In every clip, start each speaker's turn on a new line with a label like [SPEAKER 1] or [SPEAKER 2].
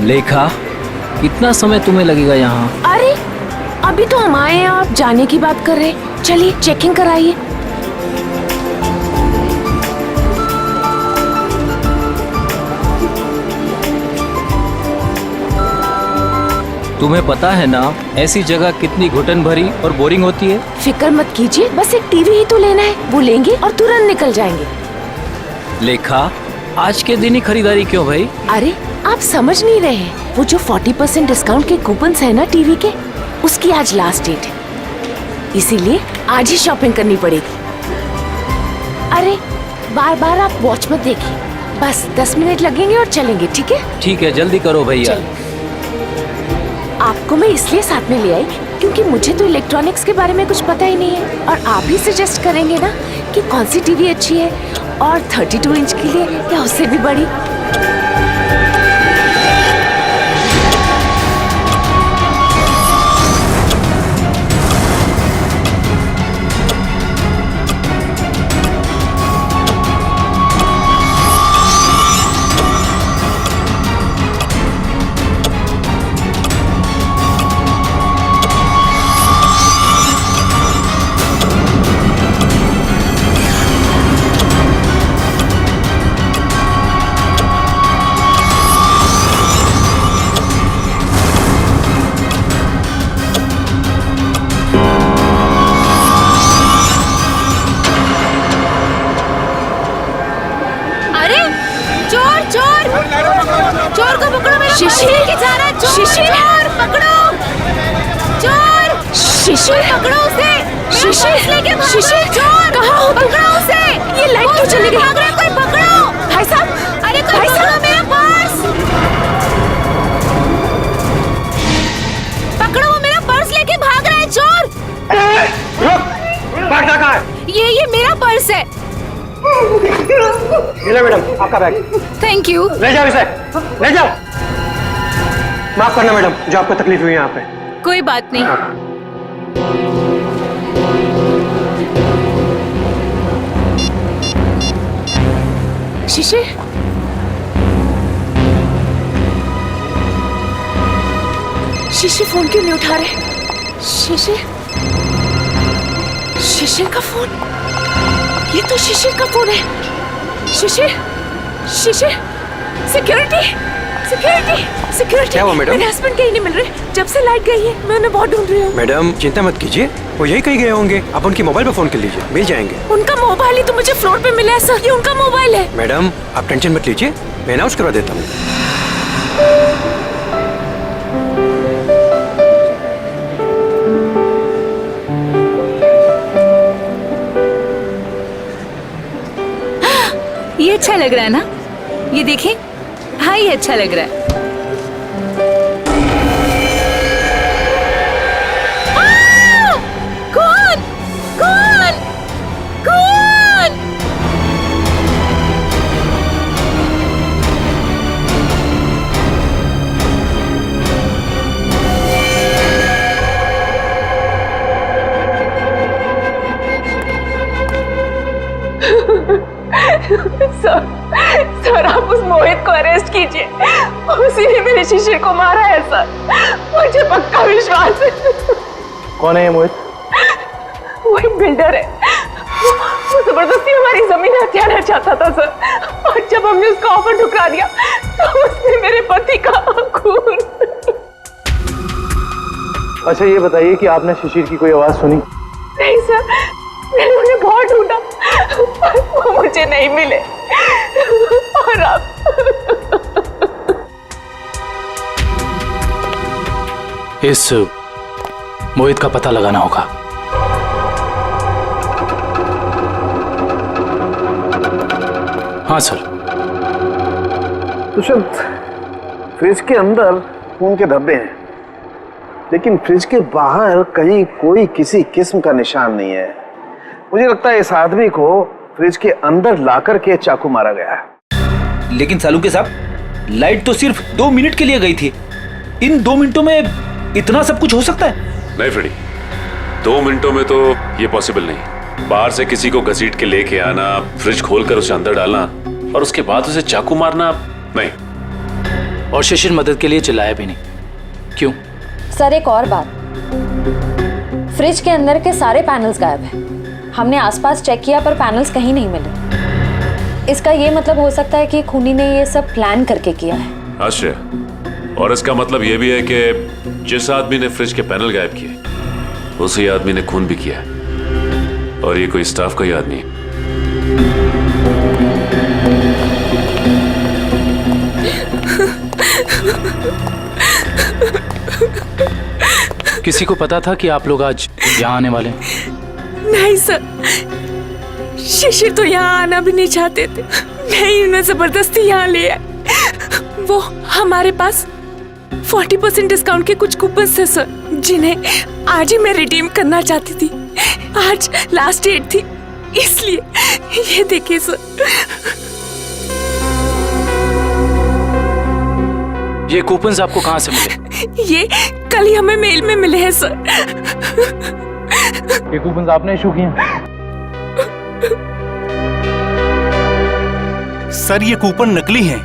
[SPEAKER 1] लेखा, कितना समय तुम्हें लगेगा यहाँ?
[SPEAKER 2] अरे अभी तो हम आए हैं, आप जाने की बात कर रहे हैं। चलिए चेकिंग कराइए।
[SPEAKER 1] तुम्हें पता है ना ऐसी जगह कितनी घुटन भरी और बोरिंग होती है।
[SPEAKER 2] फिक्र मत कीजिए, बस एक टीवी ही तो लेना है, वो लेंगे और तुरंत निकल जाएंगे।
[SPEAKER 1] लेखा, आज के दिन ही खरीदारी क्यों भाई?
[SPEAKER 2] अरे आप समझ नहीं रहे हैं, वो जो 40% डिस्काउंट के कूपन्स है ना टीवी के, उसकी आज लास्ट डेट है, इसीलिए आज ही शॉपिंग करनी पड़ेगी। अरे बार बार आप वॉच मत देखिए, बस 10 मिनट लगेंगे और चलेंगे, ठीक है?
[SPEAKER 1] ठीक है, जल्दी करो भैया।
[SPEAKER 2] आपको मैं इसलिए साथ में ले आई क्योंकि मुझे तो इलेक्ट्रॉनिक्स के बारे में कुछ पता ही नहीं है, और आप ही सजेस्ट करेंगे ना कि कौन सी टीवी अच्छी है, और 32 इंच के लिए या उससे भी बड़ी। चोर को पकड़ो, मेरा शिशिर लेके जा रहा है। शिशिर पकड़ो, चोर शिशिर पकड़ो उसे। शिशिर लेके शिशिर, चोर कहाँ हो? पकड़ो उसे। ये लाइट क्यों चली गई? भाग रहा है कोई, पकड़ो भाई साहब। अरे भाई साहब, मेरा पर्स पकड़ो, वो मेरा पर्स लेके भाग रहा है चोर।
[SPEAKER 3] बैग कहाँ है?
[SPEAKER 2] ये मेरा पर्स है।
[SPEAKER 3] मिला मैडम आपका बैग।
[SPEAKER 2] Thank you.
[SPEAKER 3] ले जाओ इसे, ले जाओ। माफ करना मैडम, जो आपको तकलीफ हुई यहाँ पे।
[SPEAKER 2] कोई बात नहीं। शिशिर, शिशिर फोन क्यों नहीं उठा रहे? शिशिर, शिशिर का फोन, ये तो शिशिर का फोन है। शिशिर, शिशिर, सिक्योरिटी, सिक्योरिटी, सिक्योरिटी।
[SPEAKER 3] क्या हुआ मैडम?
[SPEAKER 2] मेरे हस्बैंड कहीं नहीं मिल रहे, जब से लाइट गई है मैं उन्हें बहुत ढूंढ रही हूँ।
[SPEAKER 3] मैडम चिंता मत कीजिए, वो यही कहीं गए होंगे। आप उनके मोबाइल पे फोन कर लीजिए, मिल जाएंगे।
[SPEAKER 2] उनका मोबाइल ही तो मुझे फ्लोर पे मिला है सर, ये उनका मोबाइल है।
[SPEAKER 3] मैडम आप टेंशन मत लीजिए, मैं अनाउंस करवा देता हूँ।
[SPEAKER 4] ये अच्छा लग रहा है ना? ये देखें, हाँ ये अच्छा लग रहा है।
[SPEAKER 2] कौन? कौन? कौन? सर आप उस मोहित को अरेस्ट कीजिए, उसी ने मेरे शिशिर को मारा है सर, मुझे पक्का विश्वास है।
[SPEAKER 3] कौन है ये मोहित?
[SPEAKER 2] वो एक बिल्डर है, वो जबरदस्ती हमारी जमीन हथियाना चाहता था सर, और जब हमने उसका ऑफर ठुकरा दिया तो उसने मेरे पति का खून।
[SPEAKER 3] अच्छा ये बताइए कि आपने शिशिर की कोई आवाज सुनी?
[SPEAKER 2] नहीं सर, मैंने उन्हें बहुत ढूंढा, वो मुझे नहीं मिले, और अब
[SPEAKER 5] इस मोहित का पता लगाना होगा। हाँ सर।
[SPEAKER 6] तो शायद फ्रिज के अंदर खून के धब्बे हैं, लेकिन फ्रिज के बाहर कहीं कोई किसी किस्म का निशान नहीं है। मुझे लगता है इस आदमी को फ्रिज के अंदर लाकर के चाकू मारा गया है।
[SPEAKER 1] लेकिन सालुके साहब, लाइट तो सिर्फ 2 मिनट के लिए गई थी। इन 2 मिनटों में इतना सब कुछ हो सकता है?
[SPEAKER 7] नहीं फ्रेडी, 2 मिनटों में तो ये पॉसिबल नहीं। बाहर से किसी को घसीट के लेके आना, फ्रिज खोलकर उसे अंदर डालना और उसके बाद उसे चाकू मारना, नहीं।
[SPEAKER 5] और शिशिर मदद के लिए चिल्लाया भी नहीं। क्यों?
[SPEAKER 8] सर एक और बात, फ्रिज के अंदर के सारे पैनल्स गायब हैं। हमने आसपास चेक किया पर पैनल्स कहीं नहीं मिले। इसका ये मतलब हो सकता है कि खूनी ने ये सब प्लान करके किया है।
[SPEAKER 7] आश्रय, और इसका मतलब ये भी है कि जिस आदमी ने फ्रिज के पैनल गायब किए उसी आदमी ने खून भी किया है, और ये कोई स्टाफ का ही आदमी है।
[SPEAKER 5] किसी को पता था कि आप लोग आज यहाँ आने वाले हैं?
[SPEAKER 2] नहीं सर, शिशिर तो यहाँ आना भी नहीं चाहते थे, नहीं उन्हें जबरदस्ती यहाँ ले आए। वो हमारे पास 40% डिस्काउंट के कुछ कूपन थे सर, जिन्हें आज ही मैं रिडीम करना चाहती थी। आज लास्ट डेट थी, इसलिए ये देखिए सर।
[SPEAKER 5] ये कूपन्स आपको कहाँ से मिले?
[SPEAKER 2] ये कल ही हमें मेल में मिले हैं सर।
[SPEAKER 5] ये कूपन्स आपने इशू किए?
[SPEAKER 9] सर ये कूपन नकली हैं।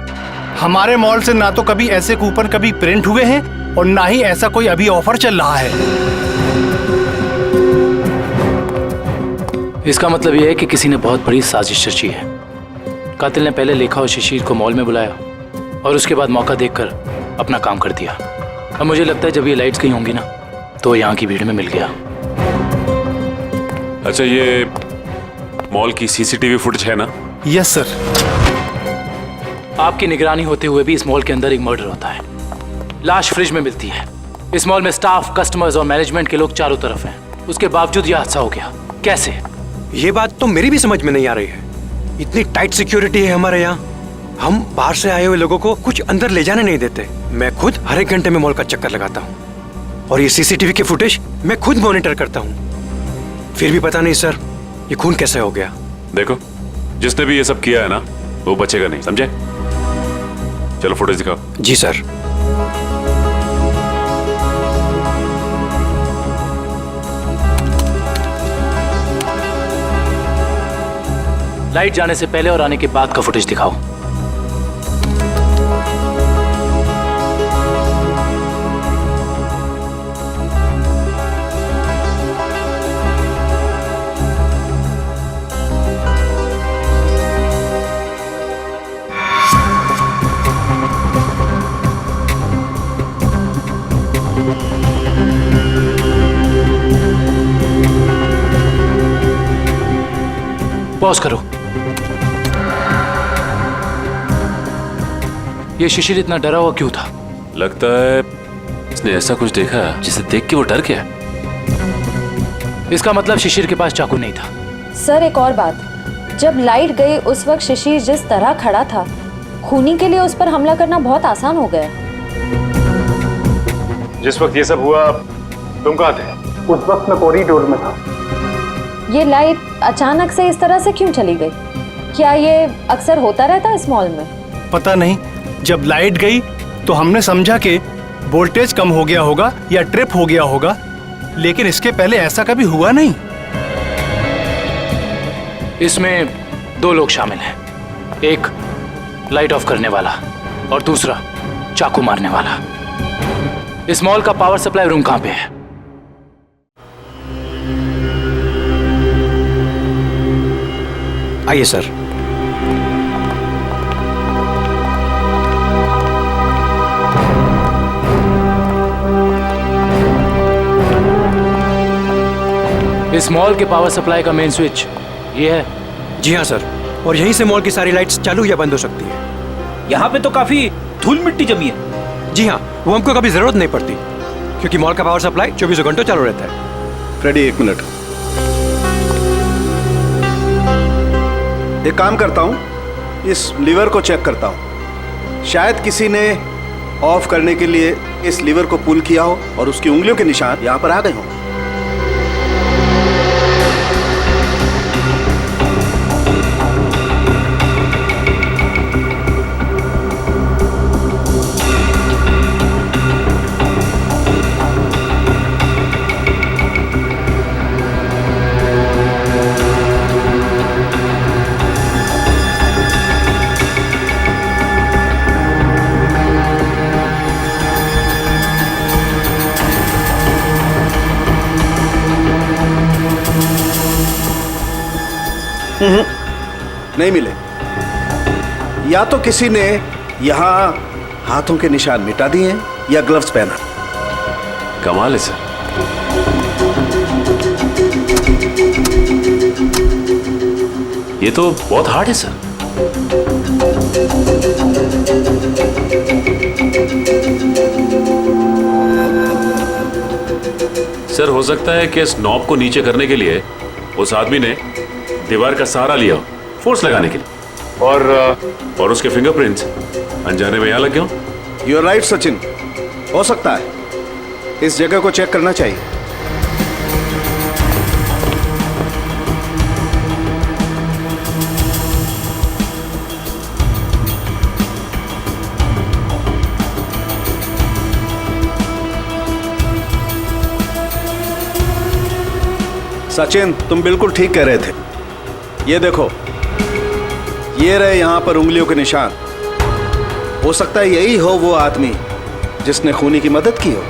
[SPEAKER 9] हमारे मॉल से ना तो कभी ऐसे कूपन कभी प्रिंट हुए हैं और ना ही ऐसा कोई अभी ऑफर चल रहा है।
[SPEAKER 5] इसका मतलब यह है कि किसी ने बहुत बड़ी साजिश रची है। कातिल ने पहले लेखा और शिशिर को मॉल में बुलाया और उसके बाद मौका देखकर अपना काम कर दिया। अब मुझे लगता है जब ये लाइट्स गई होंगी ना तो यहाँ की भीड़ में मिल गया।
[SPEAKER 7] अच्छा, ये मॉल की सीसीटीवी फुटेज है ना?
[SPEAKER 9] Yes sir.
[SPEAKER 5] आपकी निगरानी होते हुए भी इस मॉल के अंदर एक मर्डर होता है। लाश फ्रिज में मिलती है। इस मॉल में स्टाफ, कस्टमर्स और मैनेजमेंट के लोग चारों तरफ हैं। उसके बावजूद यह हादसा हो गया। कैसे?
[SPEAKER 3] ये बात तो मेरी भी समझ में नहीं आ रही है। इतनी टाइट सिक्योरिटी है हमारे यहाँ, हम बाहर से आए हुए लोगों को कुछ अंदर ले जाने नहीं देते। मैं खुद हर एक घंटे में मॉल का चक्कर लगाता हूँ और ये सीसीटीवी की फुटेज मैं खुद मॉनिटर करता हूँ। फिर भी पता नहीं सर, ये खून कैसे हो गया।
[SPEAKER 7] देखो, जिसने भी ये सब किया है ना वो बचेगा नहीं, समझे? चलो फुटेज दिखाओ।
[SPEAKER 3] जी सर।
[SPEAKER 5] लाइट जाने से पहले और आने के बाद का फुटेज दिखाओ। पॉज करो। ये शिशिर इतना डरा हुआ क्यों था?
[SPEAKER 7] लगता है इसने ऐसा कुछ देखा जिसे देख के वो डर गया।
[SPEAKER 5] इसका मतलब शिशिर के पास चाकू नहीं था।
[SPEAKER 8] सर एक और बात, जब लाइट गई उस वक्त शिशिर जिस तरह खड़ा था, खूनी के लिए उस पर हमला करना बहुत आसान हो गया।
[SPEAKER 6] जिस वक्त ये सब हुआ तुम कहाँ थे?
[SPEAKER 3] उस वक्त मैं कॉरिडोर में था।
[SPEAKER 8] ये लाइट अचानक से इस तरह से क्यों चली गई? क्या ये अक्सर होता रहता है इस मॉल में?
[SPEAKER 9] पता नहीं, जब लाइट गई तो हमने समझा कि वोल्टेज कम हो गया होगा या ट्रिप हो गया होगा, लेकिन इसके पहले ऐसा कभी हुआ नहीं।
[SPEAKER 5] इसमें दो लोग शामिल हैं, एक लाइट ऑफ करने वाला और दूसरा चाकू मारने वाला। इस मॉल का पावर सप्लाई रूम कहाँ पे है?
[SPEAKER 3] आइए सर।
[SPEAKER 5] इस मॉल के पावर सप्लाई का मेन स्विच ये है?
[SPEAKER 3] जी हाँ सर, और यहीं से मॉल की सारी लाइट्स चालू या बंद हो सकती है।
[SPEAKER 1] यहाँ पे तो काफी धूल मिट्टी जमी है।
[SPEAKER 3] जी हाँ, वो हमको कभी जरूरत नहीं पड़ती क्योंकि मॉल का पावर सप्लाई 24 घंटों चालू रहता है।
[SPEAKER 6] फ्रेडी एक मिनट, एक काम करता हूँ, इस लीवर को चेक करता हूँ। शायद किसी ने ऑफ करने के लिए इस लीवर को पुल किया हो और उसकी उंगलियों के निशान यहाँ पर आ गए हों। नहीं मिले। या तो किसी ने यहाँ हाथों के निशान मिटा दिए या ग्लव्स पहना।
[SPEAKER 7] कमाल है सर। ये तो बहुत हार्ड है सर। सर हो सकता है कि इस नॉब को नीचे करने के लिए उस आदमी ने दीवार का सहारा लिया, फोर्स लगाने के लिए, और उसके फिंगरप्रिंट्स अनजाने में यहां लग गए।
[SPEAKER 6] यू आर राइट सचिन, हो सकता है। इस जगह को चेक करना चाहिए। सचिन, तुम बिल्कुल ठीक कह रहे थे। ये देखो, ये रहे यहां पर उंगलियों के निशान। हो सकता है यही हो वो आदमी जिसने खूनी की मदद की हो।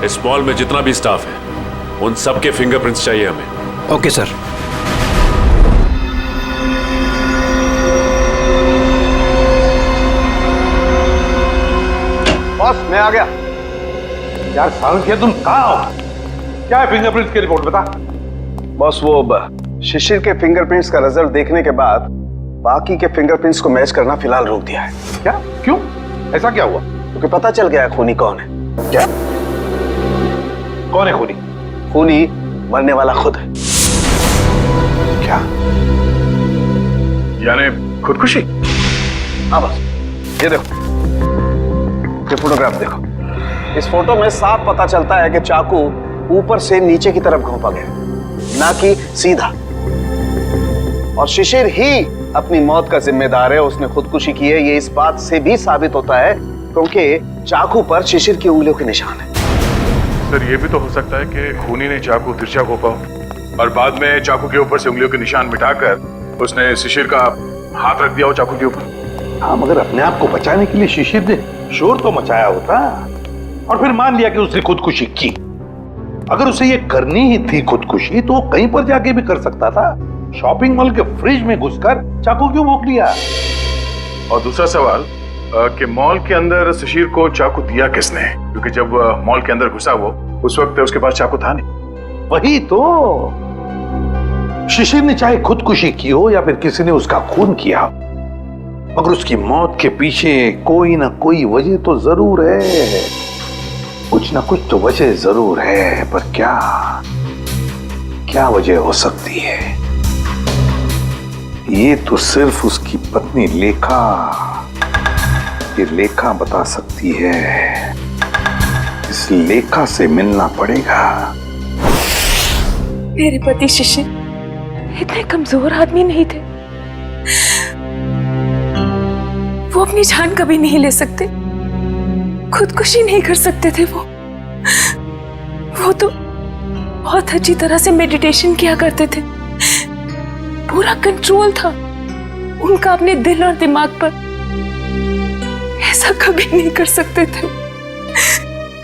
[SPEAKER 7] इस मॉल में जितना भी स्टाफ है उन सबके फिंगरप्रिंट्स चाहिए हमें।
[SPEAKER 3] Okay sir.
[SPEAKER 10] बॉस, मैं आ गया। यार साल के तुम कहाँ हो? क्या है फिंगरप्रिंट्स की रिपोर्ट, बता।
[SPEAKER 6] बॉस, वो शिशिर के फिंगरप्रिंट्स का रिजल्ट देखने के बाद बाकी के फिंगरप्रिंट्स को मैच करना फिलहाल रोक दिया है।
[SPEAKER 10] क्या? क्यों? ऐसा क्या हुआ?
[SPEAKER 6] क्योंकि पता चल गया है खूनी कौन है।
[SPEAKER 10] क्या? कौन है खूनी?
[SPEAKER 6] खूनी मरने वाला खुद है।
[SPEAKER 10] क्या? यानी खुदकुशी?
[SPEAKER 6] हाँ बस, ये देखो, ये फोटोग्राफ देखो। इस फोटो में साफ पता चलता है कि चाकू ऊपर से नीचे की तरफ घोंपा गया, ना कि सीधा। और शिशिर ही अपनी मौत का जिम्मेदार है, उसने खुदकुशी की है। ये इस बात से भी साबित होता है क्योंकि चाकू पर शिशिर की उंगलियों के निशान है।
[SPEAKER 10] सर, ये भी तो हो सकता है कि खूनी ने चाकू तिरछा घोंपा और बाद में चाकू के ऊपर से उंगलियों के निशान मिटाकर उसने शिशिर का हाथ रख दिया हो चाकू के ऊपर। हाँ, मगर अपने आप को बचाने के लिए शिशिर ने शोर तो मचाया होता और फिर मान लिया कि उसने खुदकुशी की। अगर उसे ये करनी ही थी खुदकुशी तो कहीं पर जाके भी कर सकता था। शॉपिंग मॉल के फ्रिज में घुसकर चाकू क्यों भोंक लिया? और दूसरा सवाल कि मॉल के अंदर शिशिर को चाकू दिया किसने? क्योंकि जब मॉल के अंदर घुसा वो, उस वक्त उसके पास चाकू था नहीं। वही तो, शिशिर ने चाहे खुदकुशी की हो या फिर किसी ने उसका खून किया, मगर उसकी मौत के पीछे कोई ना कोई वजह तो जरूर है। कुछ ना कुछ तो वजह जरूर है, पर क्या वजह हो सकती है? ये तो सिर्फ उसकी पत्नी लेखा बता सकती है। इस लेखा से मिलना पड़ेगा।
[SPEAKER 2] मेरे पति शिशिर इतने कमजोर आदमी नहीं थे। वो अपनी जान कभी नहीं ले सकते, खुदकुशी नहीं कर सकते थे। वो तो बहुत अच्छी तरह से मेडिटेशन किया करते थे। पूरा कंट्रोल था उनका अपने दिल और दिमाग पर। ऐसा कभी नहीं कर सकते थे,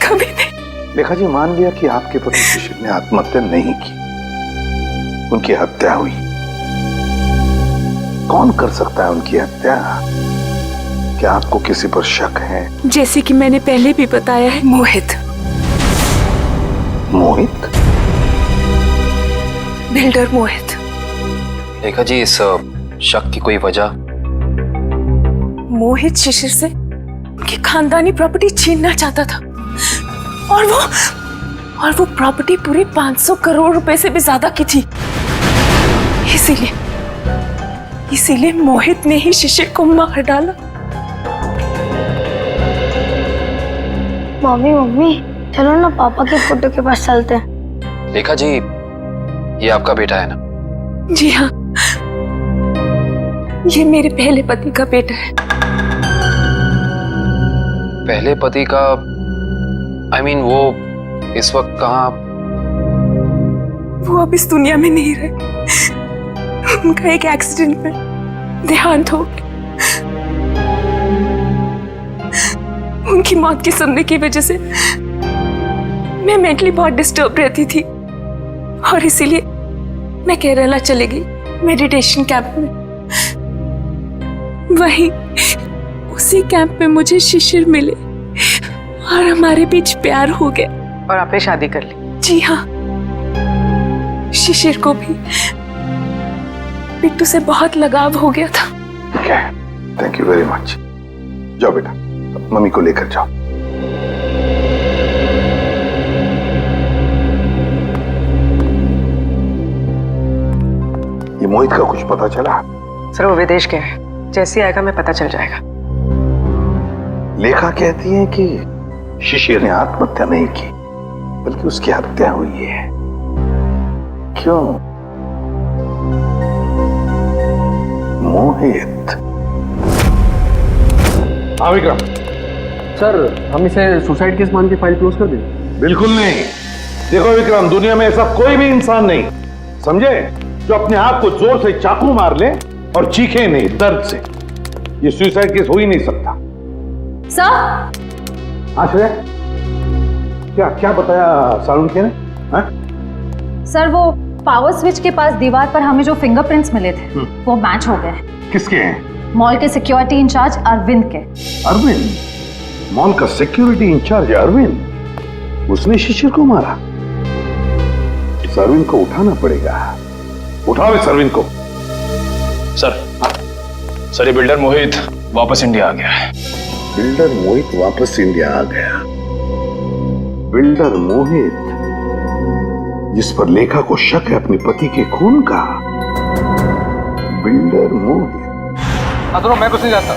[SPEAKER 2] कभी नहीं।
[SPEAKER 10] लेखा जी, मान लिया कि आपके पति शिशिर ने आत्महत्या नहीं की, उनकी हत्या हुई। कौन कर सकता है उनकी हत्या? क्या आपको किसी पर शक है?
[SPEAKER 2] जैसे कि मैंने पहले भी बताया है, मोहित।
[SPEAKER 10] मोहित?
[SPEAKER 2] बिल्डर मोहित।
[SPEAKER 11] लेखा जी, इस शक की कोई वजह?
[SPEAKER 2] मोहित शिशिर से उनकी खानदानी प्रॉपर्टी छीनना चाहता था और वो प्रॉपर्टी पूरे 500 करोड़ रुपए से भी ज्यादा की थी। इसीलिए मोहित ने ही शिशिर को मार डाला।
[SPEAKER 12] मम्मी चलो ना पापा के फोटो के पास चलते हैं।
[SPEAKER 11] लेखा जी, ये आपका बेटा है ना?
[SPEAKER 2] जी हाँ, ये मेरे पहले पति का बेटा है।
[SPEAKER 11] पहले पति का? I mean, वो इस वक्त कहाँ?
[SPEAKER 2] वो अब इस दुनिया में नहीं रहे। उनका एक एक्सीडेंट में देहांत हो गया। उनकी मौत के सदमे की वजह से मैं मेंटली बहुत डिस्टर्ब रहती थी और इसीलिए मैं केरला चली गई मेडिटेशन कैंप में। वहीं उसी कैंप में मुझे शिशिर मिले और हमारे बीच प्यार हो गया।
[SPEAKER 13] और आपने शादी कर ली?
[SPEAKER 2] जी हाँ, शिशिर को भी बिट्टू से बहुत लगाव हो गया था।
[SPEAKER 6] ठीक है, थैंक यू वेरी मच। जाओ बेटा, मम्मी को लेकर जाओ। ये मोहित का कुछ पता चला?
[SPEAKER 13] सर वो विदेश गया है, जैसे आएगा मैं पता चल जाएगा।
[SPEAKER 6] लेखा कहती है कि शिशिर ने आत्महत्या नहीं की बल्कि उसकी हत्या हुई है। क्यों? मोहित।
[SPEAKER 10] हाँ विक्रम।
[SPEAKER 11] सर हम इसे सुसाइड केस मान के फाइल क्लोज कर दें?
[SPEAKER 10] बिल्कुल नहीं। देखो विक्रम, दुनिया में ऐसा कोई भी इंसान नहीं, समझे, जो अपने आप को जोर से चाकू मार ले और चीखे नहीं दर्द से। ये सुसाइड केस हो ही नहीं सकता।
[SPEAKER 8] सर।
[SPEAKER 10] हाँ श्रेया, क्या क्या बताया सालुंखे ने? हाँ?
[SPEAKER 8] सर वो पावर स्विच के पास दीवार पर हमें जो फिंगरप्रिंट्स मिले थे वो मैच हो गए।
[SPEAKER 10] किसके हैं?
[SPEAKER 8] मॉल के सिक्योरिटी इंचार्ज अरविंद के।
[SPEAKER 6] अरविंद? मॉल का सिक्योरिटी इंचार्ज अरविंद? उसने शिशिर को मारा? इस अरविंद को उठाना पड़ेगा। उठाओ इस अरविंद को।
[SPEAKER 11] सर ये बिल्डर मोहित वापस इंडिया आ गया है।
[SPEAKER 6] बिल्डर मोहित वापस इंडिया आ गया? बिल्डर मोहित जिस पर लेखा को शक है अपने पति के खून का? बिल्डर मोहित।
[SPEAKER 11] हाँ दोनों, मैं कुछ नहीं जानता,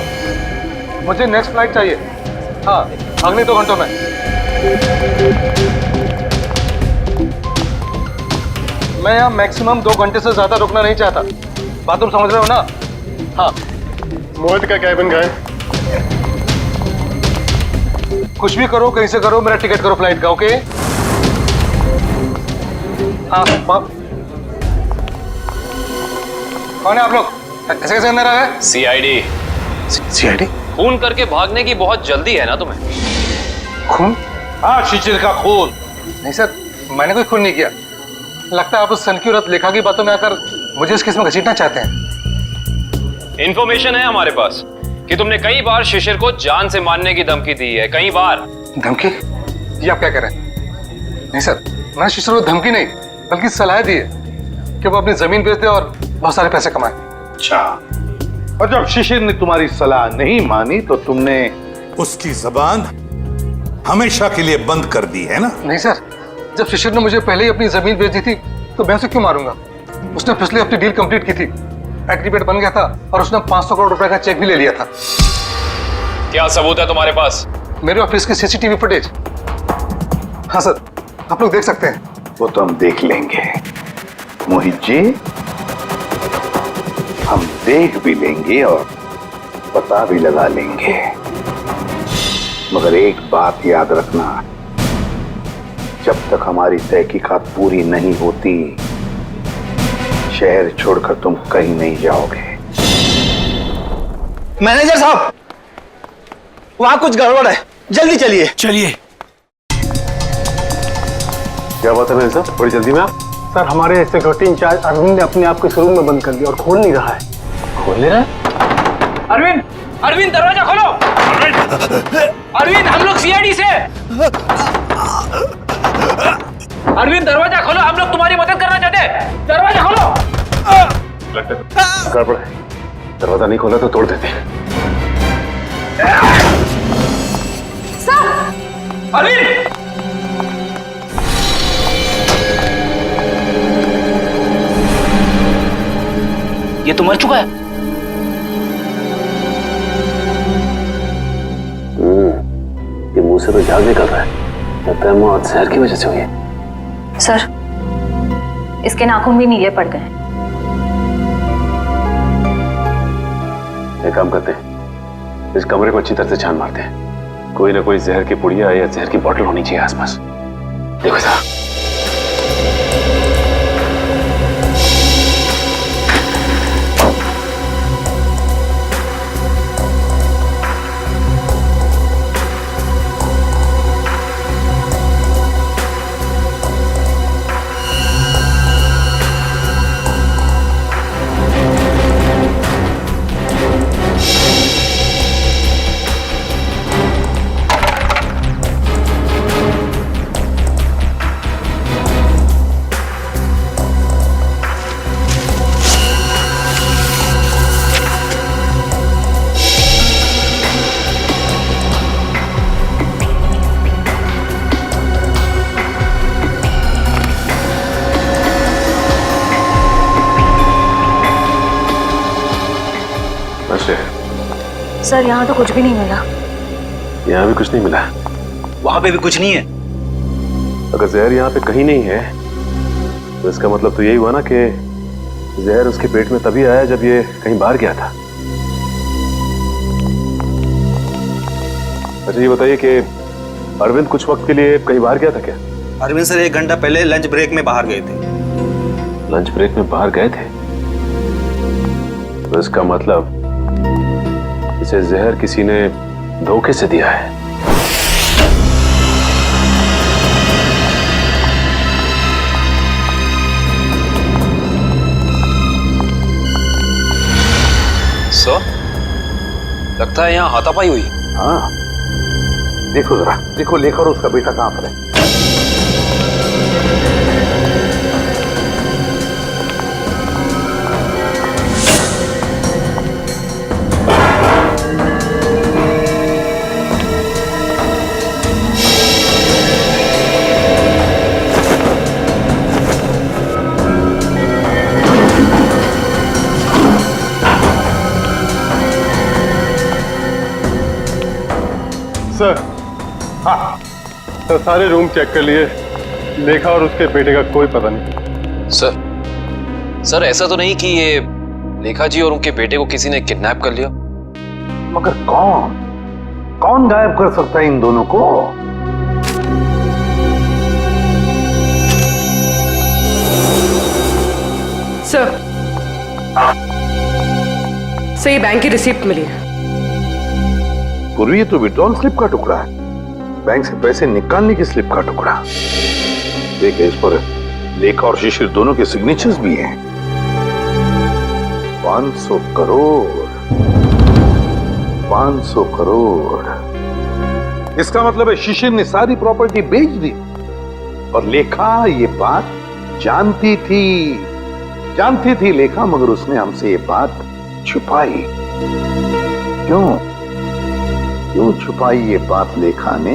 [SPEAKER 11] मुझे नेक्स्ट फ्लाइट चाहिए। हाँ, अगले 2 घंटों में। मैं यहाँ मैक्सिमम 2 घंटे से ज्यादा रुकना नहीं चाहता। बात तुम समझ रहे हो ना? हाँ।
[SPEAKER 10] मोहित का कैबिन गए।
[SPEAKER 11] कुछ भी करो, कहीं से करो, मेरा टिकट करो फ्लाइट का, ओके? हाँ। कौन है आप लोग? ऐसे कैसे अंदर आ गए?
[SPEAKER 3] सीआईडी।
[SPEAKER 11] सीआईडी?
[SPEAKER 3] खून करके भागने की बहुत जल्दी है ना तुम्हें?
[SPEAKER 11] खून? हाँ, शिशिर का खून। नहीं सर, मैंने कोई खून नहीं किया। लगता है आप उस सनकी औरत लेखा की बातों में आकर मुझे इस केस में घसीटना चाहते हैं।
[SPEAKER 3] इंफॉर्मेशन है हमारे पास कि तुमने कई बार शिशिर को जान से मारने की धमकी दी है, कई बार।
[SPEAKER 11] धमकी? ये आप क्या कह रहे हैं? नहीं सर, मैंने शिशिर को धमकी नहीं बल्कि सलाह दी है कि वो अपनी जमीन बेच दे और बहुत सारे पैसे कमाए।
[SPEAKER 10] अच्छा, और जब शिशिर ने तुम्हारी सलाह नहीं मानी तो तुमने उसकी जबान हमेशा के लिए बंद कर दी है ना?
[SPEAKER 11] नहीं सर, जब शिशिर ने मुझे पहले ही अपनी जमीन बेच दी थी तो मैं उसे क्यों मारूंगा? उसने पिछले हफ्ते डील कंप्लीट की थी, एग्रीमेंट बन गया था और उसने 500 करोड़ रुपए का चेक भी ले लिया था।
[SPEAKER 3] क्या सबूत है तुम्हारे पास?
[SPEAKER 11] मेरे ऑफिस के सीसीटीवी फुटेज। हाँ सर, आप लोग देख सकते हैं।
[SPEAKER 6] वो तो हम देख लेंगे मोहित जी, हम देख भी लेंगे और पता भी लगा लेंगे। मगर एक बात याद रखना, जब तक हमारी तहकीकात पूरी नहीं होती शहर छोड़कर तुम कहीं नहीं जाओगे।
[SPEAKER 9] मैनेजर साहब, वहां कुछ गड़बड़ है, जल्दी चलिए।
[SPEAKER 5] चलिए।
[SPEAKER 6] क्या बात है मैनेजर साहब, बड़ी जल्दी में आप?
[SPEAKER 9] सर हमारे सिक्योरिटी इंचार्ज अरविंद ने अपने आप को इस रूम में बंद कर दिया और खोल नहीं रहा है।
[SPEAKER 5] खोल ले रहा है? अरविंद, अरविंद दरवाजा खोलो। अरविंद, हम लोग सीआईडी से। अरविंद दरवाजा खोलो, हम लोग तुम्हारी मदद करना चाहते हैं। दरवाजा खोलो।
[SPEAKER 6] गड़बड़ है, दरवाजा नहीं खोला तो तोड़ देते हैं।
[SPEAKER 5] अरविंद! ये तो मर चुका है।
[SPEAKER 6] ये मुंह से तो झाग निकल रहा है, लगता है मौत जहर की वजह से हुई है।
[SPEAKER 8] सर, इसके नाखून भी नीले पड़ गए।
[SPEAKER 6] एक काम करते हैं, इस कमरे को अच्छी तरह से छान मारते हैं। कोई ना कोई जहर की पुड़िया या जहर की बोतल होनी चाहिए आसपास। देखो साहब,
[SPEAKER 13] सर यहाँ तो कुछ भी नहीं मिला।
[SPEAKER 10] यहाँ भी कुछ नहीं मिला?
[SPEAKER 1] वहां पे भी कुछ नहीं है।
[SPEAKER 10] अगर जहर यहाँ पे कहीं नहीं है तो इसका मतलब तो यही हुआ ना कि जहर उसके पेट में तभी आया जब ये कहीं बाहर गया था। अच्छा ये बताइए कि अरविंद कुछ वक्त के लिए कहीं बाहर गया था क्या?
[SPEAKER 1] अरविंद सर 1 घंटा पहले लंच ब्रेक में बाहर गए थे।
[SPEAKER 10] लंच ब्रेक में बाहर गए थे? तो इसका मतलब इसे जहर किसी ने धोखे से दिया है।
[SPEAKER 3] सर, लगता है यहाँ हाथापाई हुई।
[SPEAKER 6] हाँ, देखो जरा, देखो लेखा और उसका बेटा कहाँ पर है।
[SPEAKER 10] सर, हाँ सर, सारे रूम चेक कर लिए, लेखा और उसके बेटे का कोई पता नहीं।
[SPEAKER 3] सर ऐसा तो नहीं कि ये लेखा जी और उनके बेटे को किसी ने किडनैप कर लिया?
[SPEAKER 6] मगर कौन गायब कर सकता है इन दोनों को?
[SPEAKER 13] सर ये बैंक की रिसिप्ट मिली है।
[SPEAKER 6] पूर्वी ये तो विड्रॉल स्लिप का टुकड़ा है, बैंक से पैसे निकालने की स्लिप का टुकड़ा। देखिए इस पर लेखा और शिशिर दोनों के सिग्नेचर्स भी हैं। 500 करोड़ 500 करोड़। इसका मतलब है शिशिर ने सारी प्रॉपर्टी बेच दी और लेखा ये बात जानती थी लेखा, मगर उसने हमसे ये बात छुपाई। क्यों छुपाई ये बात लेखा ने?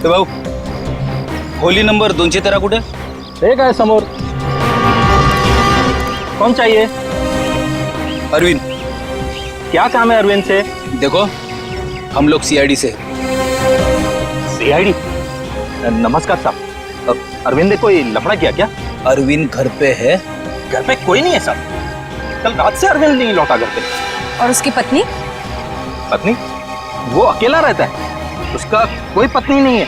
[SPEAKER 1] तो भाऊ खोली नंबर 213 कुठे?
[SPEAKER 9] एक आहे समोर. कौन चाहिए?
[SPEAKER 1] अरविंद.
[SPEAKER 9] क्या काम है अरविंद से?
[SPEAKER 1] देखो हम लोग सीआईडी से।
[SPEAKER 9] सीआईडी? नमस्कार साहब, अरविंद ने कोई लफड़ा किया क्या?
[SPEAKER 1] अरविंद घर पे है।
[SPEAKER 9] घर पे कोई नहीं है साहब, कल रात से अरविंद नहीं लौटा घर पे।
[SPEAKER 8] और उसकी पत्नी?
[SPEAKER 9] पत्नी? वो अकेला रहता है, उसका कोई पत्नी नहीं है।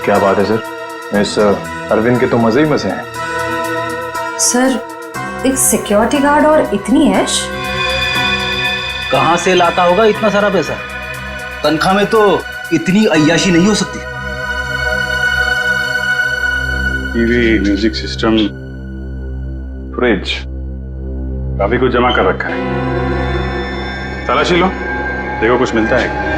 [SPEAKER 10] क्या बात है सर, इस अरविंद के तो मजे ही मजे हैं।
[SPEAKER 8] सर एक सिक्योरिटी गार्ड और इतनी ऐश?
[SPEAKER 1] कहां से लाता होगा इतना सारा पैसा? तनख्वाह में तो इतनी अय्याशी नहीं हो सकती।
[SPEAKER 10] टीवी, म्यूजिक सिस्टम, फ्रिज, काफी कुछ जमा कर रखा है। तलाशी लो, देखो कुछ मिलता है।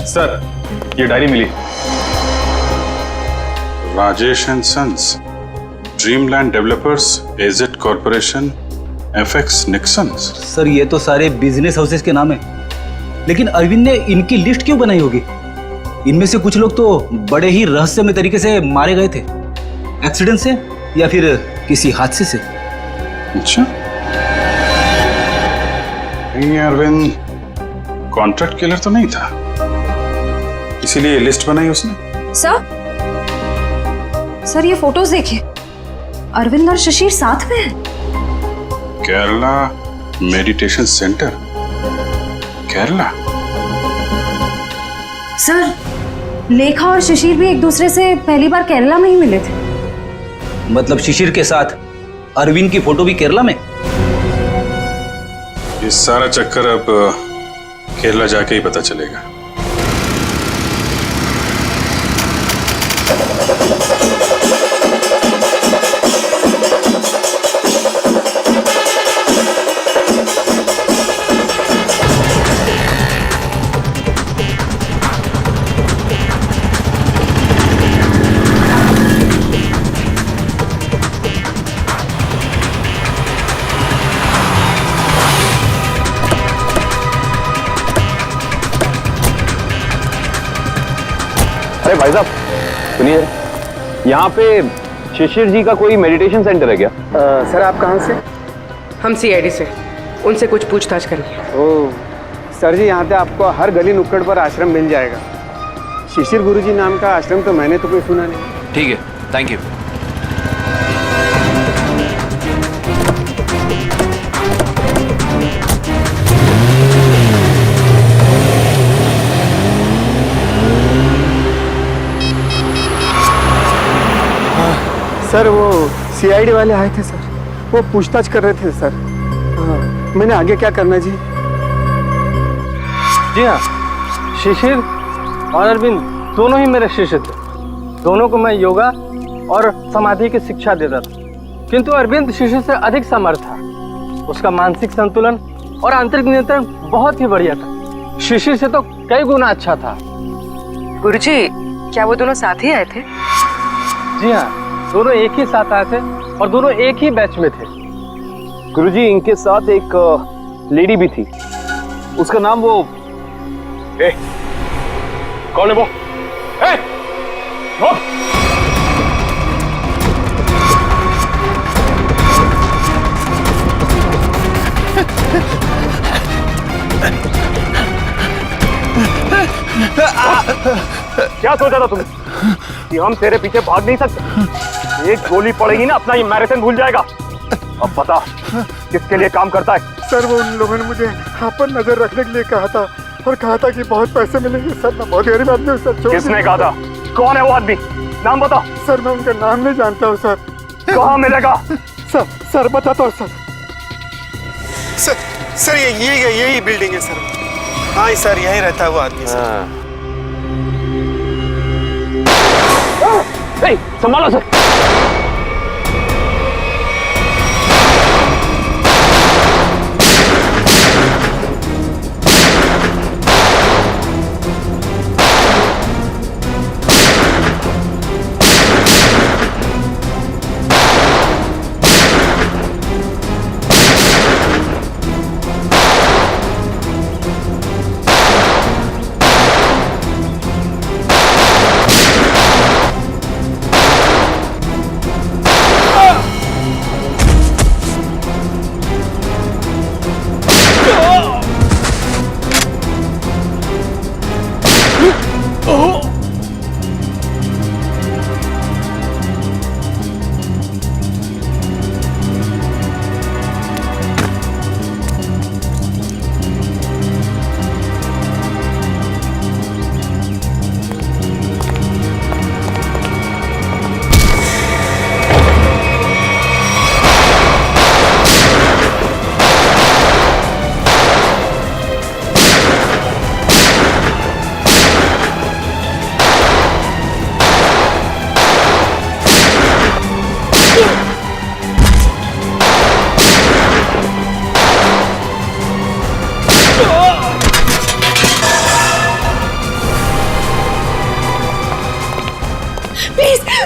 [SPEAKER 10] सर ये डायरी मिली।
[SPEAKER 14] Rajesh and sons, Dreamland developers, AZ corporation, FX Nixons.
[SPEAKER 1] Sir ये तो सारे बिजनेस हाउसेस के नाम है, लेकिन अरविंद ने इनकी लिस्ट क्यों बनाई होगी? इनमें से कुछ लोग तो बड़े ही रहस्यमय तरीके से मारे गए थे, एक्सीडेंट से या फिर किसी हादसे से।
[SPEAKER 14] अच्छा, ये अरविंद कॉन्ट्रैक्ट किलर तो नहीं था, इसीलिए लिस्ट बनाई उसने।
[SPEAKER 8] सर ये फोटोज देखिए, अरविंद और शिशिर साथ में हैं।
[SPEAKER 14] Kerala meditation centre, Kerala.
[SPEAKER 8] Sir लेखा और शिशिर भी एक दूसरे से पहली बार केरला में ही मिले थे।
[SPEAKER 1] मतलब शिशिर के साथ अरविंद की फोटो भी केरला में?
[SPEAKER 14] सारा चक्कर अब केरला जाके ही पता चलेगा।
[SPEAKER 6] अरे भाई साहब सुनिए, यहाँ पे शिशिर जी का कोई मेडिटेशन सेंटर है क्या?
[SPEAKER 13] सर आप कहाँ से? हम सीआईडी से, उनसे कुछ पूछताछ करनी है।
[SPEAKER 15] ओह सर जी, यहाँ पे आपको हर गली नुक्कड़ पर आश्रम मिल जाएगा। शिशिर गुरुजी नाम का आश्रम तो मैंने तो कोई सुना नहीं।
[SPEAKER 3] ठीक है, थैंक यू।
[SPEAKER 15] सर वो सीआईडी वाले आए थे सर, वो पूछताछ कर रहे थे सर। हाँ, मैंने आगे क्या करना जी?
[SPEAKER 11] जी हाँ, शिशिर और अरविंद दोनों ही मेरे शिष्य थे। दोनों को मैं योगा और समाधि की शिक्षा देता था, किंतु अरविंद शिशिर से अधिक समर्थ था। उसका मानसिक संतुलन और आंतरिक नियंत्रण बहुत ही बढ़िया था। शिशिर से तो कई गुना अच्छा था।
[SPEAKER 13] गुरुजी, क्या वो दोनों साथ ही आए थे?
[SPEAKER 11] जी हाँ, दोनों एक ही साथ आए थे और दोनों एक ही बैच में थे।
[SPEAKER 6] गुरुजी, इनके साथ एक लेडी भी थी, उसका नाम वो
[SPEAKER 11] कौन है वो?
[SPEAKER 6] क्या सोचा था तुमने कि हम तेरे पीछे भाग नहीं सकते? एक गोली पड़ेगी ना, अपना ये मैराथन भूल जाएगा। अब बता किसके लिए काम करता है?
[SPEAKER 15] सर वो उन लोगों ने मुझे यहाँ पर नजर रखने के लिए कहा था और कहा था कि बहुत पैसे मिलेंगे। सर मैं बहुत गरीब आदमी हूँ सर।
[SPEAKER 6] किसने कहा था? कौन है वो आदमी? नाम बता।
[SPEAKER 15] सर मैं उनका नाम नहीं जानता हूँ सर।
[SPEAKER 6] कहाँ मिलेगा?
[SPEAKER 15] सर बताता हूँ सर। सर यही बिल्डिंग है सर। हाँ सर, यही रहता है वो आदमी सर।
[SPEAKER 6] संभालो सर।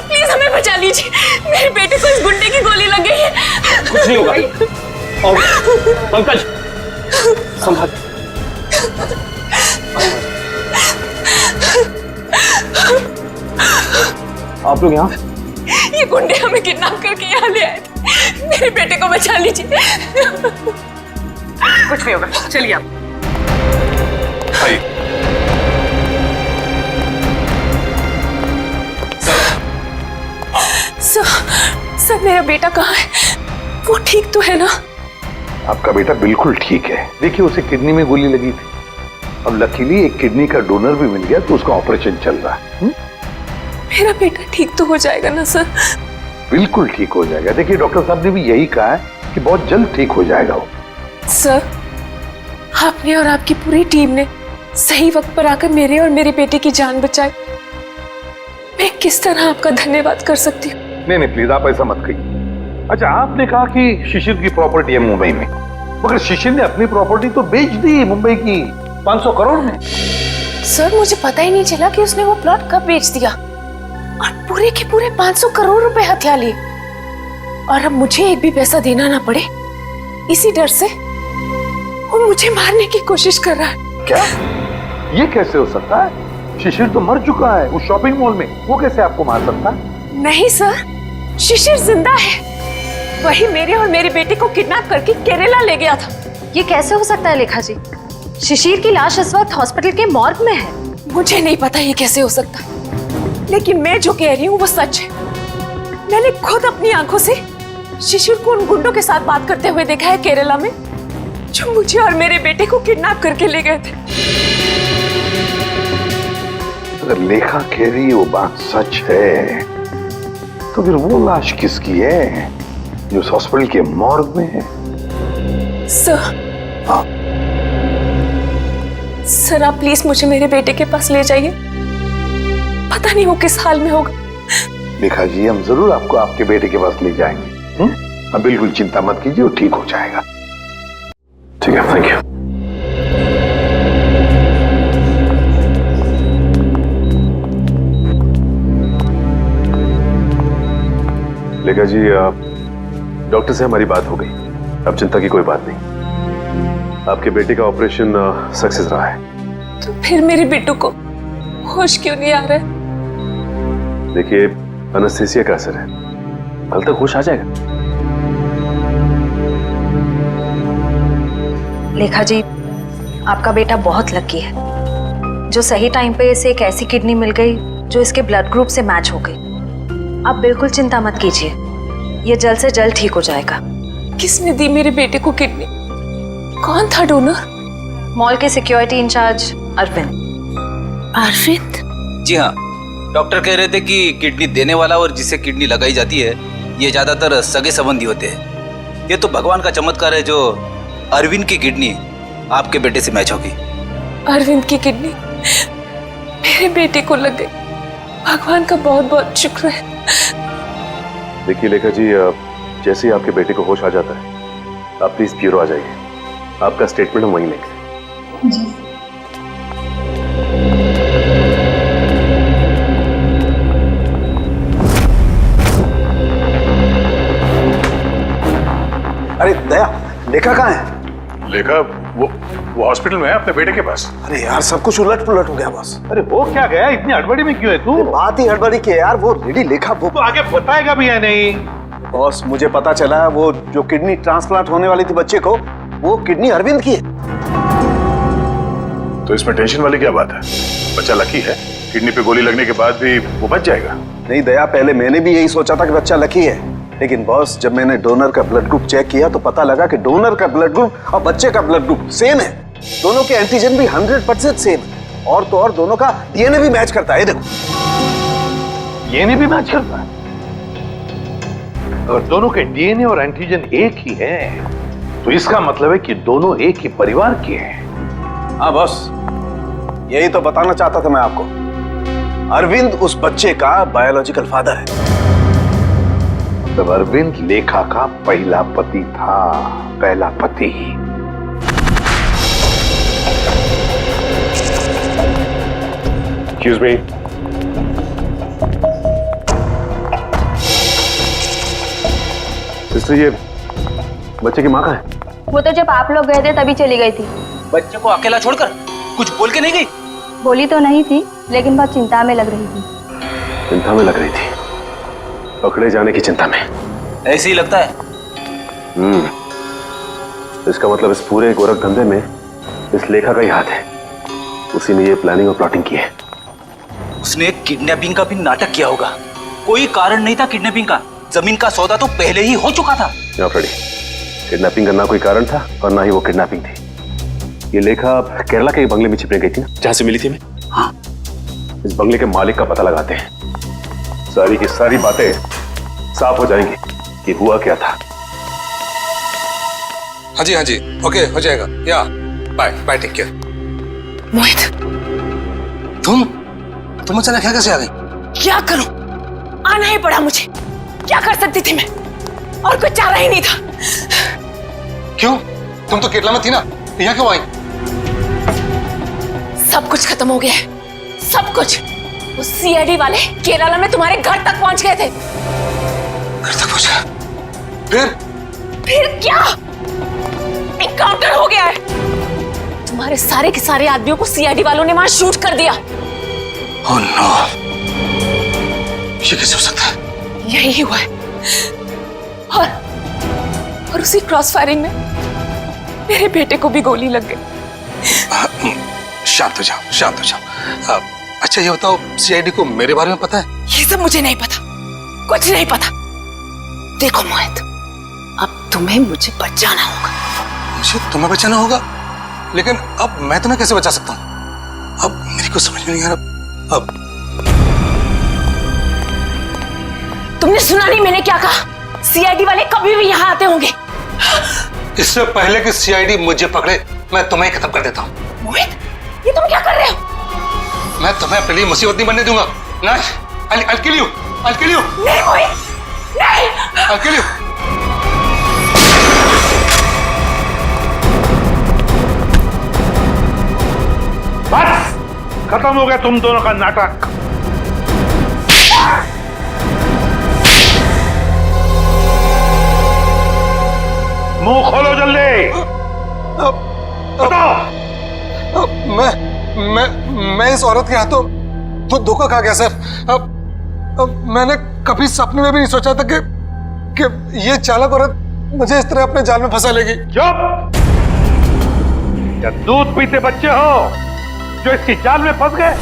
[SPEAKER 2] प्लीज हमें बचा लीजिए। मेरे बेटे को इस गुंडे की गोली लग गई है।
[SPEAKER 6] कुछ नहीं होगा। और पंकज संभाल। आप लोग यहाँ?
[SPEAKER 2] ये गुंडे हमें किडनैप करके यहाँ ले आए थे। मेरे बेटे को बचा लीजिए।
[SPEAKER 13] कुछ नहीं होगा, चलिए आप।
[SPEAKER 2] सर मेरा बेटा कहाँ है? वो ठीक तो है ना?
[SPEAKER 10] आपका बेटा बिल्कुल ठीक है। देखिए उसे किडनी में गोली लगी थी, अब लकीली एक किडनी का डोनर भी मिल गया तो उसका ऑपरेशन चल रहा है।
[SPEAKER 2] मेरा बेटा ठीक तो हो जाएगा ना सर?
[SPEAKER 10] बिल्कुल ठीक हो जाएगा। देखिए डॉक्टर साहब ने भी यही कहा है कि बहुत जल्द ठीक हो जाएगा वो।
[SPEAKER 2] सर आपने और आपकी पूरी टीम ने सही वक्त पर आकर मेरे और मेरे बेटे की जान बचाई। मैं किस तरह आपका धन्यवाद कर सकती हूँ?
[SPEAKER 10] नहीं नहीं प्लीज आप ऐसा मत कहिए। अच्छा आपने कहा कि शिशिर की प्रॉपर्टी है मुंबई में, मगर शिशिर ने अपनी प्रॉपर्टी तो बेच दी मुंबई की 500 करोड़ में।
[SPEAKER 2] सर मुझे पता ही नहीं चला कि उसने वो प्लॉट कब बेच दिया और पूरे के पूरे 500 करोड़ रुपए हथिया लिए। और अब मुझे एक भी पैसा देना ना पड़े, इसी डर से वो मुझे मारने की कोशिश कर रहा है।
[SPEAKER 10] क्या? ये कैसे हो सकता है? शिशिर तो मर चुका है उस शॉपिंग मॉल में, वो कैसे आपको मार सकता है?
[SPEAKER 2] नहीं सर, शिशिर जिंदा है। वही मेरे और मेरे बेटे को किडनैप करके केरला ले गया था।
[SPEAKER 8] ये कैसे हो सकता है लेखा जी? शिशिर की लाश इस वक्त हॉस्पिटल के मॉर्ग में है।
[SPEAKER 2] मुझे नहीं पता ये कैसे हो सकता है, लेकिन मैं जो कह रही हूँ वो सच है। मैंने खुद अपनी आंखों से शिशिर को उन गुंडों के साथ बात करते हुए देखा है केरला में, जो मुझे और मेरे बेटे को किडनैप करके ले गए थे।
[SPEAKER 10] अगर लेखा कह रही वो बात सच है तो फिर वो लाश किसकी है जो उस हॉस्पिटल के मॉर्ग में है?
[SPEAKER 2] सर,
[SPEAKER 10] हाँ
[SPEAKER 2] सर आप प्लीज मुझे मेरे बेटे के पास ले जाइए। पता नहीं वो किस हाल में होगा।
[SPEAKER 10] लेखा जी हम जरूर आपको आपके बेटे के पास ले जाएंगे। अब बिल्कुल चिंता मत कीजिए, वो ठीक हो जाएगा। ठीक है, थैंक यू। लेखा जी डॉक्टर से हमारी बात हो गई, अब चिंता की कोई बात नहीं। आपके बेटे का ऑपरेशन सक्सेस रहा है।
[SPEAKER 2] तो फिर मेरे बेटू को होश क्यों नहीं आ रहा है?
[SPEAKER 10] देखिए एनेस्थीसिया का असर है, कल तक होश आ जाएगा।
[SPEAKER 8] लेखा जी आपका बेटा बहुत लकी है जो सही टाइम पे इसे एक ऐसी किडनी मिल गई जो इसके ब्लड ग्रुप से मैच हो गई। आप बिल्कुल चिंता मत कीजिए, ये जल्द से जल्द ठीक हो जाएगा।
[SPEAKER 2] किसने दी मेरे बेटे को किडनी? कौन था डोनर?
[SPEAKER 8] मॉल के सिक्योरिटी इंचार्ज अरविंद।
[SPEAKER 2] अरविंद?
[SPEAKER 1] जी हाँ, डॉक्टर कह रहे थे कि किडनी देने वाला और जिसे किडनी लगाई जाती है ये ज्यादातर सगे संबंधी होते हैं। ये तो भगवान का चमत्कार है जो अरविंद की किडनी आपके बेटे से मैच होगी।
[SPEAKER 2] अरविंद की किडनी मेरे बेटे को लग गई, भगवान का बहुत बहुत शुक्र है।
[SPEAKER 10] देखिए लेखा जी जैसे ही आपके बेटे को होश आ जाता है आप प्लीज ब्यूरो आ जाइए, आपका स्टेटमेंट हम वहीं लेंगे।
[SPEAKER 12] जी।
[SPEAKER 6] अरे दया, लेखा कहाँ है?
[SPEAKER 10] लेखा वो हॉस्पिटल में है अपने बेटे के पास।
[SPEAKER 6] अरे यार सब कुछ उलट पुलट हो गया बॉस।
[SPEAKER 10] अरे वो क्या गया, इतनी हड़बड़ी में क्यों है तू?
[SPEAKER 6] बात ही हड़बड़ी की है यार, वो लेडी लेखा वो
[SPEAKER 10] तो आगे बताएगा भी या नहीं?
[SPEAKER 6] बॉस मुझे पता चला वो जो किडनी ट्रांसप्लांट होने वाली थी बच्चे को, वो किडनी अरविंद की है।
[SPEAKER 10] तो इसमें टेंशन वाली क्या बात है? बच्चा लकी है, किडनी पे गोली लगने के बाद भी वो बच जाएगा।
[SPEAKER 6] नहीं दया, पहले मैंने भी यही सोचा था कि बच्चा लकी है, लेकिन बॉस जब मैंने डोनर का ब्लड ग्रुप चेक किया तो पता लगा कि डोनर का ब्लड ग्रुप और बच्चे का ब्लड ग्रुप सेम है। दोनों के एंटीजन भी 100% सेम है, और तो और दोनों का डीएनए भी मैच करता है। देखो
[SPEAKER 10] डीएनए भी मैच करता है। अगर दोनों के डीएनए और एंटीजन एक ही है तो इसका मतलब है कि दोनों एक ही परिवार के हैं।
[SPEAKER 6] हाँ बॉस, यही तो बताना चाहता था मैं आपको। अरविंद उस बच्चे का बायोलॉजिकल फादर है।
[SPEAKER 10] तब अरविंद लेखा का पहला पति था, पहला पति। Excuse me. सिस्टर ये बच्चे की माँ कहाँ है?
[SPEAKER 12] वो तो जब आप लोग गए थे तभी चली गई थी।
[SPEAKER 1] बच्चे को अकेला छोड़कर कुछ बोल के नहीं गई?
[SPEAKER 12] बोली तो नहीं थी, लेकिन बहुत चिंता में लग रही थी।
[SPEAKER 10] चिंता में लग रही थी? पकड़े जाने की चिंता में?
[SPEAKER 1] ऐसे ही लगता है।
[SPEAKER 10] इसका मतलब इस पूरे गोरख धंधे में इस लेखा का ही हाथ है। उसी ने ये प्लानिंग और प्लॉटिंग की है।
[SPEAKER 1] उसने किडनैपिंग का भी नाटक किया होगा। कोई कारण नहीं था किडनैपिंग का, जमीन का सौदा तो पहले ही हो चुका था।
[SPEAKER 10] फ्रेडी, किडनैपिंग का ना कोई कारण था और ना ही वो किडनैपिंग थी। ये लेखा केरला के बंगले में छिपने गई थी ना, जहां से मिली थी मैं। हाँ, इस बंगले के मालिक का पता लगाते हैं, सारी की सारी बातें साफ हो जाएंगी कि हुआ क्या था।
[SPEAKER 16] हाँ जी ओके हो जाएगा। या बाय बाय, टेक केयर।
[SPEAKER 2] मोहित,
[SPEAKER 16] तुम अचानक यहाँ कैसे आ गई?
[SPEAKER 2] क्या करूं? आना ही पड़ा मुझे। क्या कर सकती थी मैं? और कोई चारा ही नहीं था।
[SPEAKER 16] क्यों? तुम तो केरला में थी ना, यहाँ क्यों आई?
[SPEAKER 2] सब कुछ खत्म हो गया है, सब कुछ। वो सीआईडी वाले केरला में तुम्हारे घर तक पहुंच गए थे।
[SPEAKER 16] घर तक पहुंचा?
[SPEAKER 2] फिर क्या? एनकाउंटर हो गया है। तुम्हारे सारे के सारे आदमियों को सीआईडी वालों ने वहां शूट कर दिया।
[SPEAKER 16] ओह नो, ये कैसे हो सकता है?
[SPEAKER 2] यही हुआ है। और उसी क्रॉस फायरिंग में मेरे बेटे को भी गोली लग गई।
[SPEAKER 16] शांत हो जाओ, शांत हो जाओ। अच्छा ये बताओ, सीआईडी को मेरे बारे में पता है?
[SPEAKER 2] ये सब मुझे नहीं पता, कुछ नहीं पता। देखो मोहित, अब तुम्हें मुझे बचाना होगा।
[SPEAKER 16] मुझे तुम्हें बचाना होगा? लेकिन अब मैं तुम्हें कैसे बचा सकता हूँ? अब मेरी को समझ में नहीं आ रहा। अब
[SPEAKER 2] तुमने सुना नहीं मैंने क्या कहा? सीआईडी वाले कभी भी यहाँ आते होंगे।
[SPEAKER 16] इससे पहले कि सीआईडी मुझे पकड़े, मैं तुम्हें खत्म कर देता हूँ।
[SPEAKER 2] मोहित, ये तुम क्या कर रहे हो?
[SPEAKER 16] मैं तुम्हें अपने लिए मुसीबत नहीं बनने दूंगा। नहीं, I'll kill you, I'll kill you।
[SPEAKER 2] नहीं मोहित, नहीं।
[SPEAKER 16] I'll kill you।
[SPEAKER 10] बस खत्म हो गया तुम दोनों का नाटक। मुंह खोलो जल्दी। बताओ।
[SPEAKER 16] मैं इस औरत के हाथों तो धोखा खा गया सर। अब मैंने कभी सपने में भी नहीं सोचा था कि ये चालाक औरत मुझे इस तरह अपने जाल में फंसा लेगी।
[SPEAKER 10] चुप! क्या दूध पीते बच्चे हो जो इसकी जाल में फंस गए?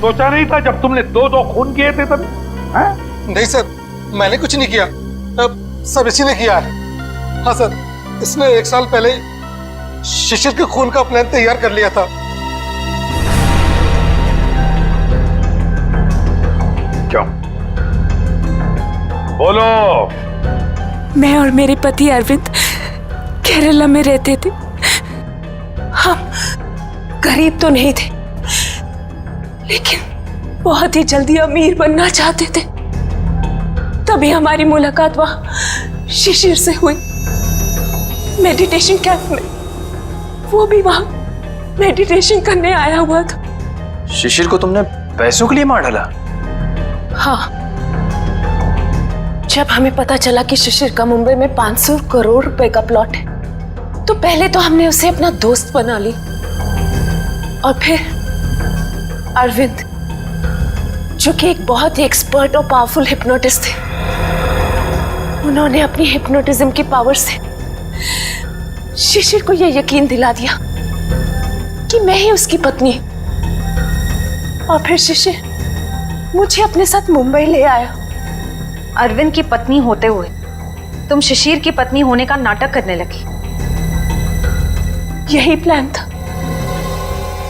[SPEAKER 10] सोचा नहीं था जब तुमने दो खून किए थे तभी?
[SPEAKER 16] नहीं सर, मैंने कुछ नहीं किया। सब इसी ने किया है। हाँ सर, इसने 1 साल पहले शिशिर के खून का प्लान तैयार कर लिया था।
[SPEAKER 10] क्यों? बोलो।
[SPEAKER 2] मैं और मेरे पति अरविंद केरला में रहते थे। हम गरीब तो नहीं थे, लेकिन बहुत ही जल्दी अमीर बनना चाहते थे। तभी हमारी मुलाकात वहां शिशिर से हुई, मेडिटेशन कैंप में। वो भी वहां मेडिटेशन करने आया हुआ था।
[SPEAKER 5] शिशिर को तुमने पैसों के लिए मार डाला?
[SPEAKER 2] हाँ, जब हमें पता चला कि शिशिर का मुंबई में 500 करोड़ रुपए का प्लॉट है, तो पहले तो हमने उसे अपना दोस्त बना ली, और फिर अरविंद, जो कि एक बहुत ही एक्सपर्ट और पावरफुल हिप्नोटिस्ट थे, उन्होंने अपनी हिप्नोटिज्म की पावर से शिशिर को यह यकीन दिला दिया कि मैं ही उसकी पत्नी हूं। और फिर शिशिर मुझे अपने साथ मुंबई ले आया।
[SPEAKER 8] अरविंद की पत्नी होते हुए तुम शिशिर की पत्नी होने का नाटक करने लगी।
[SPEAKER 2] यही प्लान था।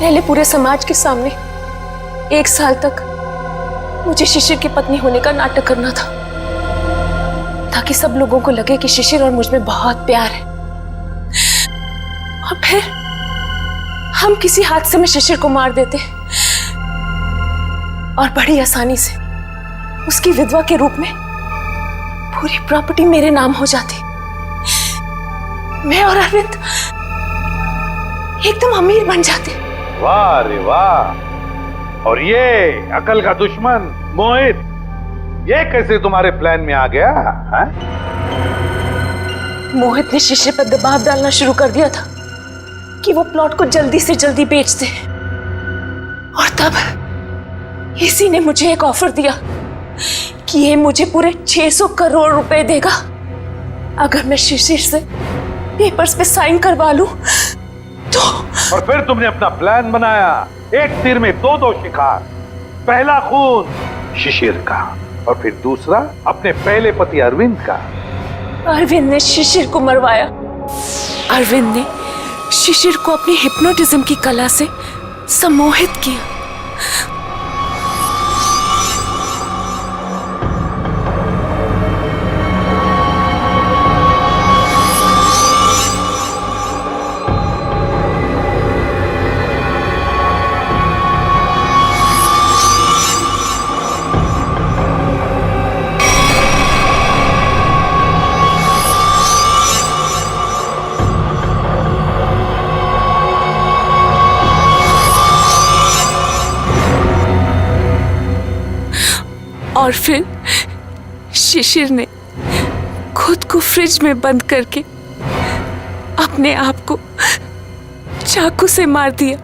[SPEAKER 2] पहले पूरे समाज के सामने 1 साल तक मुझे शिशिर की पत्नी होने का नाटक करना था, ताकि सब लोगों को लगे कि शिशिर और मुझ में बहुत प्यार है। और फिर हम किसी हादसे में शिशिर को मार देते और बड़ी आसानी से उसकी विधवा के रूप में पूरी प्रॉपर्टी मेरे नाम हो जाती। मैं और अरविंद एकदम अमीर बन जाते।
[SPEAKER 10] वाह रे वाह! और ये अकल का दुश्मन मोहित, ये कैसे तुम्हारे प्लान में आ गया? है?
[SPEAKER 2] मोहित ने शिशिर पर दबाव डालना शुरू कर दिया था कि वो प्लॉट को जल्दी से जल्दी बेच दे। और तब इसी ने मुझे एक ऑफर दिया कि ये मुझे पूरे 600 करोड़ रुपए देगा अगर मैं शिशिर से पेपर्स पे साइन करवा लूं तो।
[SPEAKER 10] और फिर तुमने अपना प्लान बनाया, एक तीर में दो शिकार। पहला खून शिशिर का, और फिर दूसरा अपने पहले पति अरविंद का।
[SPEAKER 2] अरविंद ने शिशिर को मरवाया। अरविंद ने शिशिर को अपनी हिप्नोटिज्म की कला से सम्मोहित किया। और फिर शिशिर ने खुद को फ्रिज में बंद करके अपने आप को चाकू से मार दिया।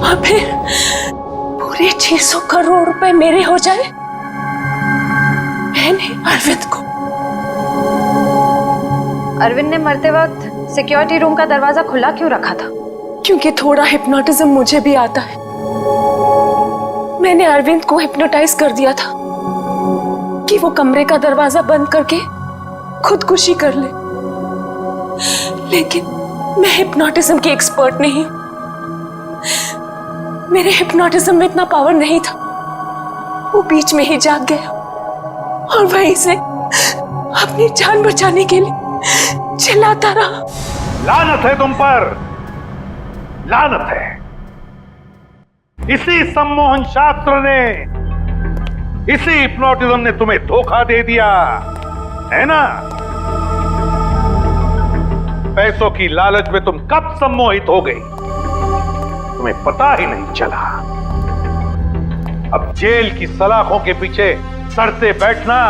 [SPEAKER 2] और फिर पूरे 600 करोड़ रुपए मेरे हो जाए। मैंने अरविंद को।
[SPEAKER 8] अरविंद ने मरते वक्त सिक्योरिटी रूम का दरवाजा खुला क्यों रखा था?
[SPEAKER 2] क्योंकि थोड़ा हिप्नोटिज्म मुझे भी आता है। मैंने अरविंद को हिप्नोटाइज कर दिया था कि वो कमरे का दरवाजा बंद करके खुदकुशी कर ले। लेकिन मैं हिप्नोटिज्म की एक्सपर्ट नहीं हूं। मेरे हिप्नोटिज्म में इतना पावर नहीं था। वो बीच में ही जाग गया और वहीं से अपनी जान बचाने के लिए चिल्लाता रहा।
[SPEAKER 17] लानत है तुम पर, लानत है। इसी सम्मोहन शास्त्र ने, इसी हिप्नोटिज्म ने तुम्हें धोखा दे दिया है ना? पैसों की लालच में तुम कब सम्मोहित हो गई, तुम्हें पता ही नहीं चला। अब जेल की सलाखों के पीछे सड़ते बैठना,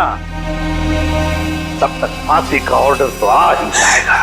[SPEAKER 17] तब तक फांसी का ऑर्डर तो आ ही जाएगा।